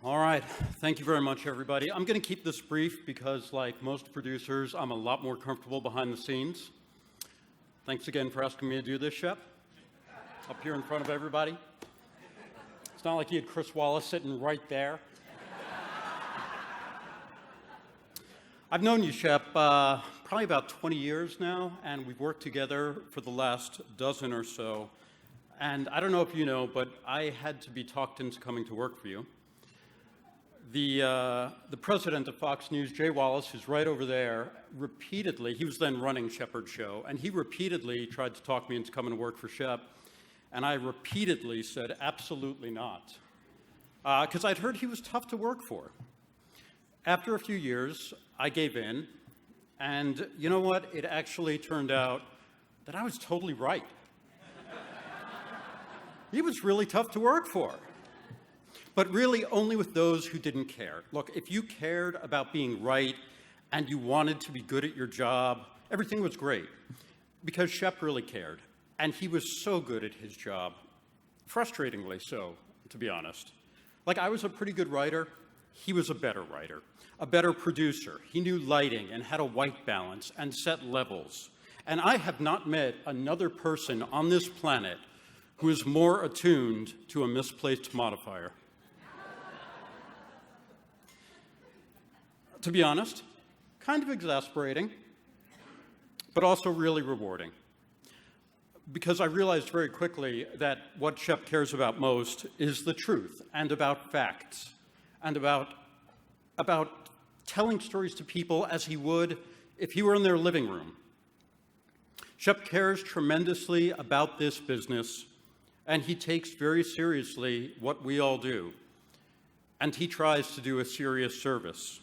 All right, thank you very much, everybody. I'm going to keep this brief because, like most producers, I'm a lot more comfortable behind the scenes. Thanks again for asking me to do this, Shep, up here in front of everybody. It's not like you had Chris Wallace sitting right there. I've known you, Shep, probably about 20 years now, and we've worked together for the last dozen or so. And I don't know if you know, but I had to be talked into coming to work for you. The president of Fox News, Jay Wallace, who's right over there, repeatedly, he was then running Shepard's show, and he repeatedly tried to talk me into coming to work for Shep, and I repeatedly said absolutely not, because I'd heard he was tough to work for. After a few years, I gave in, and you know what? It actually turned out that I was totally right. He was really tough to work for. But really only with those who didn't care. Look, if you cared about being right and you wanted to be good at your job, everything was great. Because Shep really cared. And he was so good at his job. Frustratingly so, to be honest. Like, I was a pretty good writer. He was a better writer. A better producer. He knew lighting and had a white balance and set levels. And I have not met another person on this planet who is more attuned to a misplaced modifier. To be honest, kind of exasperating, but also really rewarding. Because I realized very quickly that what Shep cares about most is the truth and about facts and about telling stories to people as he would if he were in their living room. Shep cares tremendously about this business, and he takes very seriously what we all do. And he tries to do a serious service.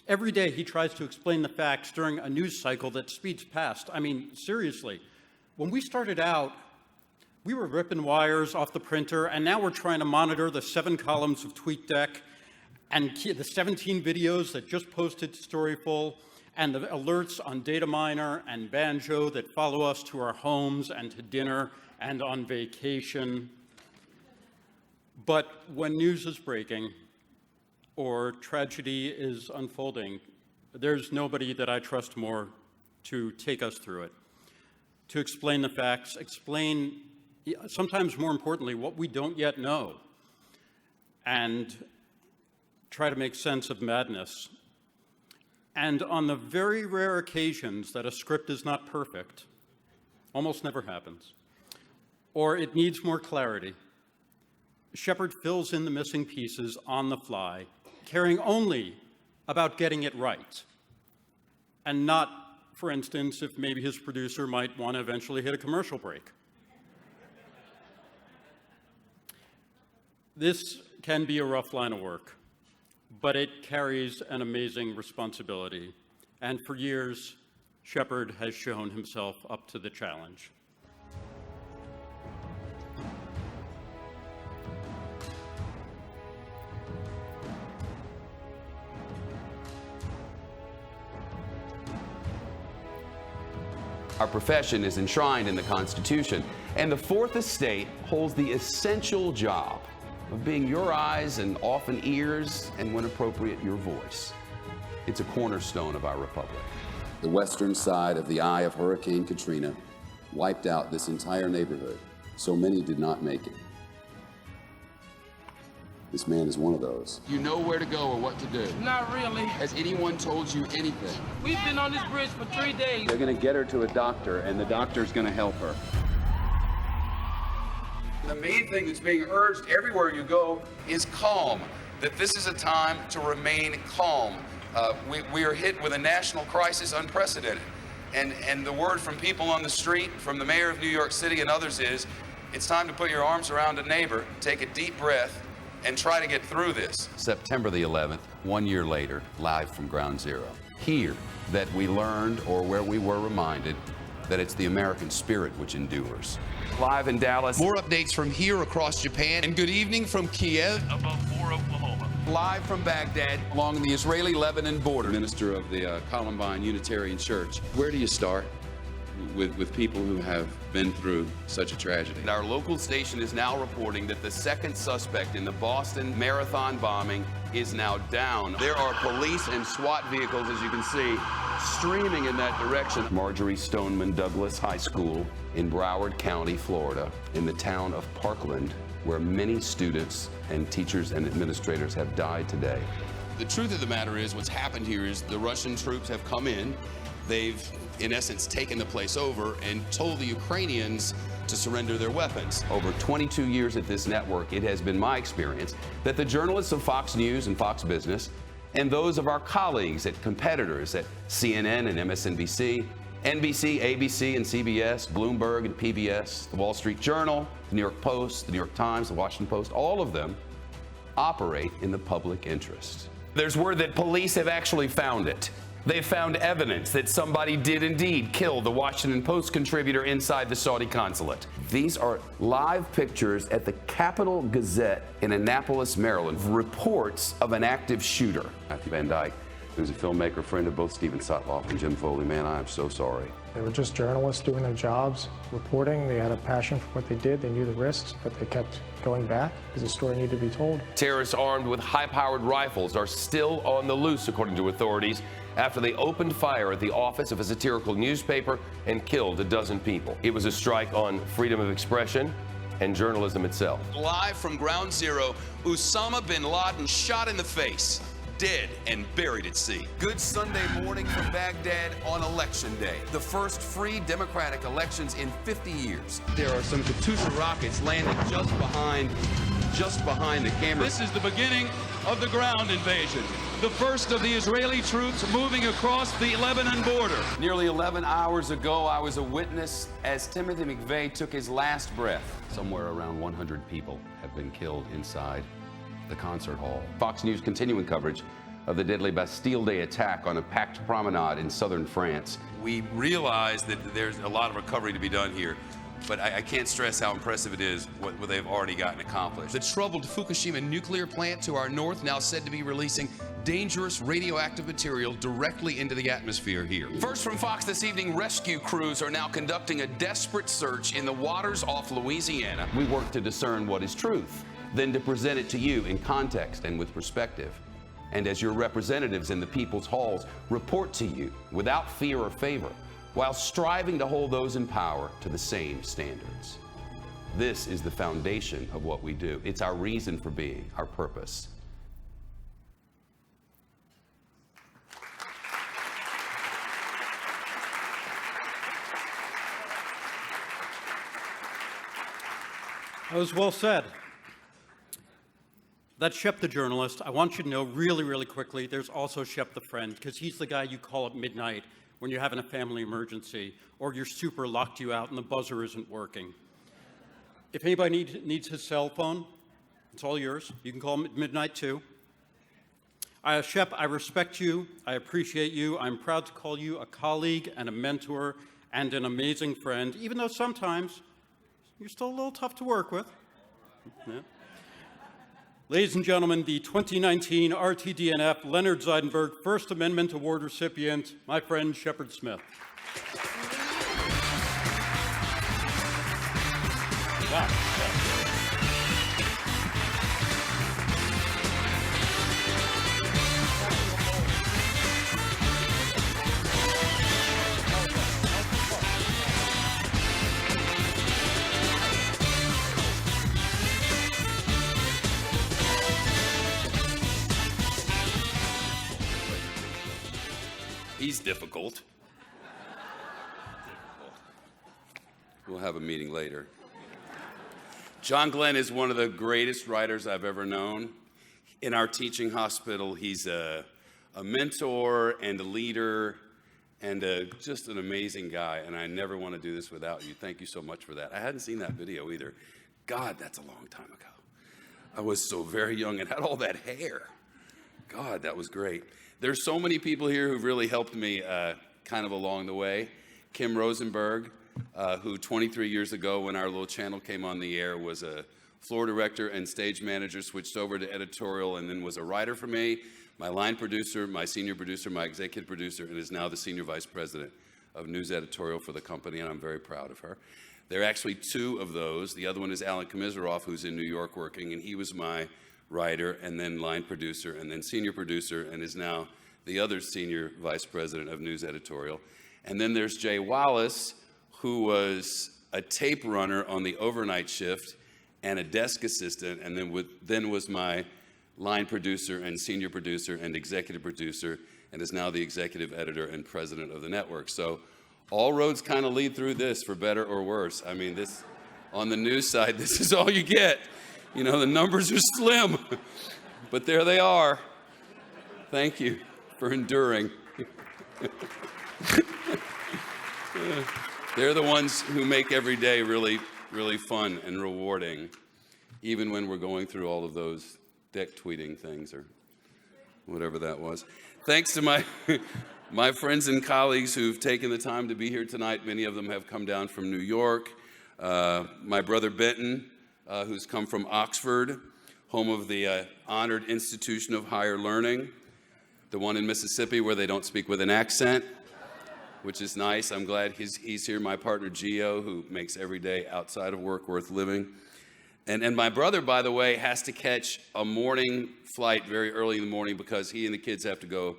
Every day he tries to explain the facts during a news cycle that speeds past. I mean, seriously, when we started out, we were ripping wires off the printer, and now we're trying to monitor the 7 columns of TweetDeck and the 17 videos that just posted to Storyful, and the alerts on Dataminer and Banjo that follow us to our homes and to dinner and on vacation. But when news is breaking, or tragedy is unfolding, there's nobody that I trust more to take us through it, to explain the facts, explain, sometimes more importantly, what we don't yet know, and try to make sense of madness. And on the very rare occasions that a script is not perfect, almost never happens, or it needs more clarity, Shepard fills in the missing pieces on the fly, caring only about getting it right, and not, for instance, if maybe his producer might want to eventually hit a commercial break. This can be a rough line of work, but it carries an amazing responsibility, and for years, Shepard has shown himself up to the challenge. Our profession is enshrined in the Constitution, and the Fourth Estate holds the essential job of being your eyes and often ears, and when appropriate, your voice. It's a cornerstone of our republic. The western side of the eye of Hurricane Katrina wiped out this entire neighborhood. So many did not make it. This man is one of those. You know where to go or what to do? Not really. Has anyone told you anything? We've been on this bridge for 3 days. They're going to get her to a doctor, and the doctor's going to help her. The main thing that's being urged everywhere you go is calm, that this is a time to remain calm. We are hit with a national crisis unprecedented. And the word from people on the street, from the mayor of New York City and others is, it's time to put your arms around a neighbor, take a deep breath, and try to get through this. September the 11th, 1 year later, live from Ground Zero. Here, that we learned, or where we were reminded, that it's the American spirit which endures. Live in Dallas. More updates from here across Japan. And good evening from Kiev. Above Moore, Oklahoma. Live from Baghdad. Along the Israeli-Lebanon border. Minister of the Columbine Unitarian Church. Where do you start? with people who have been through such a tragedy. Our local station is now reporting that the second suspect in the Boston Marathon bombing is now down. There are police and SWAT vehicles, as you can see, streaming in that direction. Marjorie Stoneman Douglas High School in Broward County, Florida, in the town of Parkland, where many students and teachers and administrators have died today. The truth of the matter is, what's happened here is the Russian troops have come in. They've, in essence, taken the place over and told the Ukrainians to surrender their weapons. Over 22 years at this network, it has been my experience that the journalists of Fox News and Fox Business and those of our colleagues at competitors at CNN and MSNBC, NBC, ABC, and CBS, Bloomberg and PBS, the Wall Street Journal, the New York Post, the New York Times, the Washington Post, all of them operate in the public interest. There's word that police have actually found it. They've found evidence that somebody did indeed kill the Washington Post contributor inside the Saudi consulate. These are live pictures at the Capital Gazette in Annapolis, Maryland, reports of an active shooter. Matthew Van Dyke, who's a filmmaker, friend of both Stephen Sotloff and Jim Foley. Man, I am so sorry. They were just journalists doing their jobs, reporting. They had a passion for what they did. They knew the risks, but they kept going back because the story needed to be told. Terrorists armed with high-powered rifles are still on the loose, according to authorities, after they opened fire at the office of a satirical newspaper and killed a dozen people. It was a strike on freedom of expression and journalism itself. Live from Ground Zero, Osama bin Laden shot in the face, dead and buried at sea. Good Sunday morning from Baghdad on Election Day, the first free democratic elections in 50 years. There are some Katyusha rockets landing just behind the camera. This is the beginning of the ground invasion. The first of the Israeli troops moving across the Lebanon border. Nearly 11 hours ago, I was a witness as Timothy McVeigh took his last breath. Somewhere around 100 people have been killed inside the concert hall. Fox News continuing coverage of the deadly Bastille Day attack on a packed promenade in southern France. We realize that there's a lot of recovery to be done here, but I can't stress how impressive it is what they've already gotten accomplished. The troubled Fukushima nuclear plant to our north now said to be releasing dangerous radioactive material directly into the atmosphere here. First from Fox this evening, rescue crews are now conducting a desperate search in the waters off Louisiana. We work to discern what is truth, then to present it to you in context and with perspective. And as your representatives in the people's halls, report to you without fear or favor, while striving to hold those in power to the same standards. This is the foundation of what we do. It's our reason for being, our purpose. That was well said. That's Shep the journalist. I want you to know really, really quickly, there's also Shep the friend, because he's the guy you call at midnight when you're having a family emergency or your super locked you out and the buzzer isn't working. If anybody needs his cell phone, it's all yours. You can call him at midnight too. Shep, I respect you. I appreciate you. I'm proud to call you a colleague and a mentor and an amazing friend, even though sometimes you're still a little tough to work with. Yeah. Ladies and gentlemen, the 2019 RTDNF Leonard Zeidenberg First Amendment Award recipient, my friend Shepard Smith. Wow. He's difficult. We'll have a meeting later. John Glenn is one of the greatest writers I've ever known. In our teaching hospital, he's a mentor and a leader and just an amazing guy, and I never want to do this without you. Thank you so much for that. I hadn't seen that video either. God, that's a long time ago. I was so very young and had all that hair. God, that was great. There's so many people here who've really helped me kind of along the way. Kim Rosenberg, who 23 years ago when our little channel came on the air was a floor director and stage manager, switched over to editorial, and then was a writer for me, my line producer, my senior producer, my executive producer, and is now the senior vice president of news editorial for the company, and I'm very proud of her. There are actually two of those. The other one is Alan Komisaroff, who's in New York working, and he was my writer and then line producer and then senior producer and is now the other senior vice president of news editorial. And then there's Jay Wallace, who was a tape runner on the overnight shift and a desk assistant, and then was my line producer and senior producer and executive producer, and is now the executive editor and president of the network. So all roads kind of lead through this, for better or worse. I mean, this, on the news side, this is all you get. You know, the numbers are slim, but there they are. Thank you for enduring. They're the ones who make every day really, really fun and rewarding, even when we're going through all of those deck tweeting things or whatever that was. Thanks to my friends and colleagues who've taken the time to be here tonight. Many of them have come down from New York. My brother Benton, who's come from Oxford, home of the honored institution of higher learning, the one in Mississippi where they don't speak with an accent, which is nice. I'm glad he's here. My partner Gio, who makes every day outside of work worth living. And my brother, by the way, has to catch a morning flight very early in the morning because he and the kids have to go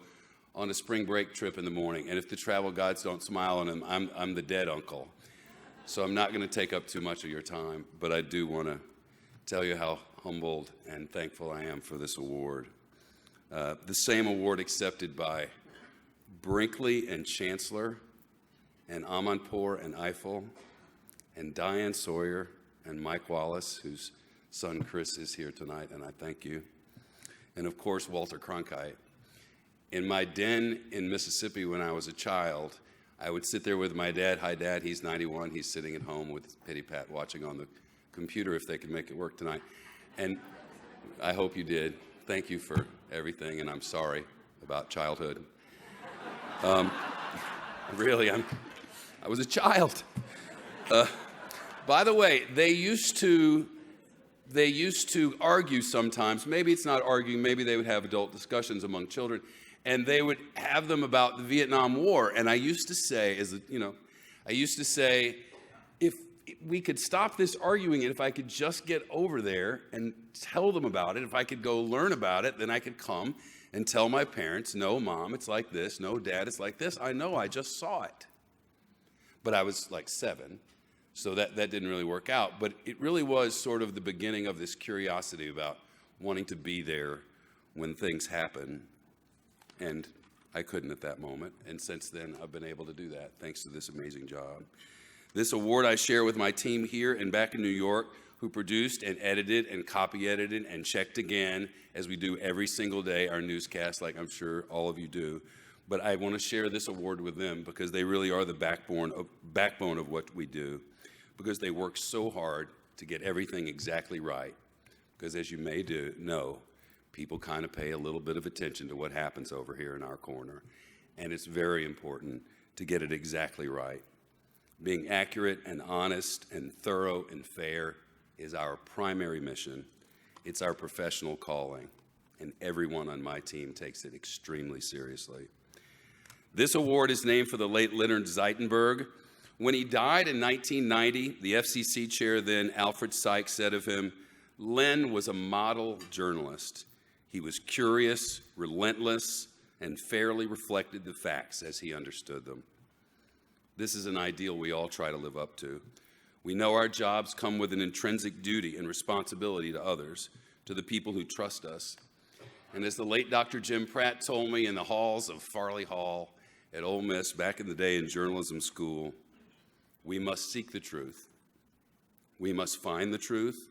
on a spring break trip in the morning. And if the travel gods don't smile on him, I'm the dead uncle. So I'm not going to take up too much of your time, but I do want to tell you how humbled and thankful I am for this award. The same award accepted by Brinkley and Chancellor and Amanpour and Eiffel and Diane Sawyer and Mike Wallace, whose son Chris is here tonight, and I thank you. And of course, Walter Cronkite. In my den in Mississippi when I was a child, I would sit there with my dad. Hi, Dad. He's 91. He's sitting at home with Pity Pat watching on the computer if they can make it work tonight. And I hope you did. Thank you for everything, and I'm sorry about childhood. Really, I was a child. By the way, they used to argue sometimes. Maybe it's not arguing. Maybe they would have adult discussions among children, and they would have them about the Vietnam War. And I used to say, if we could stop this arguing, and if I could just get over there and tell them about it, if I could go learn about it, then I could come and tell my parents, no, Mom, it's like this. No, Dad, it's like this. I know, I just saw it. But I was like 7, so that didn't really work out. But it really was sort of the beginning of this curiosity about wanting to be there when things happen. And I couldn't at that moment. And since then, I've been able to do that, thanks to this amazing job. This award I share with my team here and back in New York, who produced and edited and copy edited and checked again, as we do every single day, our newscast, like I'm sure all of you do. But I want to share this award with them because they really are the backbone of what we do, because they work so hard to get everything exactly right. Because as you may know, people kind of pay a little bit of attention to what happens over here in our corner. And it's very important to get it exactly right. Being accurate and honest and thorough and fair is our primary mission. It's our professional calling, and everyone on my team takes it extremely seriously. This award is named for the late Leonard Zeidenberg. When he died in 1990, the FCC chair then, Alfred Sykes, said of him, "Len was a model journalist. He was curious, relentless, and fairly reflected the facts as he understood them." This is an ideal we all try to live up to. We know our jobs come with an intrinsic duty and responsibility to others, to the people who trust us. And as the late Dr. Jim Pratt told me in the halls of Farley Hall at Ole Miss back in the day in journalism school, we must seek the truth. We must find the truth,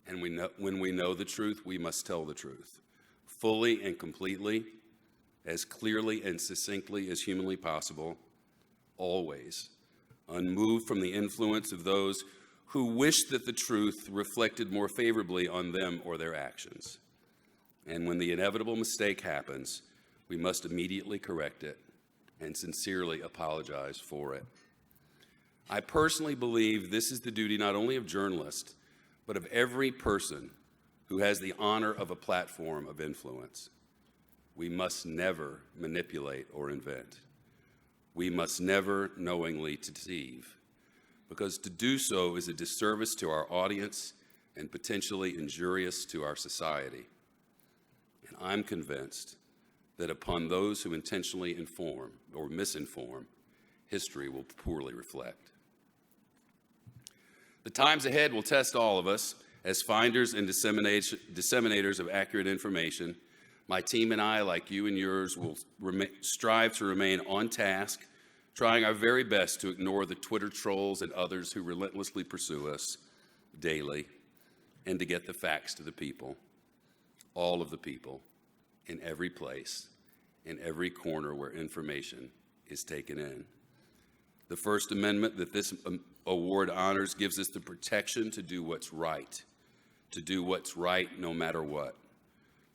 and when we know the truth, we must tell the truth, fully and completely, as clearly and succinctly as humanly possible, always, unmoved from the influence of those who wish that the truth reflected more favorably on them or their actions. And when the inevitable mistake happens, we must immediately correct it and sincerely apologize for it. I personally believe this is the duty not only of journalists, but of every person who has the honor of a platform of influence. We must never manipulate or invent. we must never knowingly deceive, because to do so is a disservice to our audience and potentially injurious to our society. And I'm convinced that upon those who intentionally inform or misinform, history will poorly reflect. The times ahead will test all of us as finders and disseminators of accurate information. My team and I, like you and yours, will strive to remain on task, trying our very best to ignore the Twitter trolls and others who relentlessly pursue us daily, and to get the facts to the people, all of the people, in every place, in every corner where information is taken in. The First Amendment that this award honors gives us the protection to do what's right no matter what.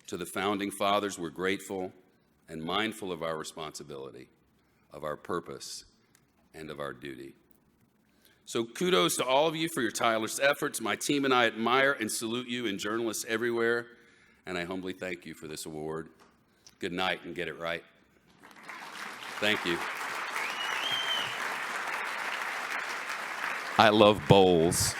To the Founding Fathers, we're grateful and mindful of our responsibility, of our purpose, and of our duty. So kudos to all of you for your tireless efforts. My team and I admire and salute you and journalists everywhere, and I humbly thank you for this award. Good night, and get it right. Thank you. I love bowls.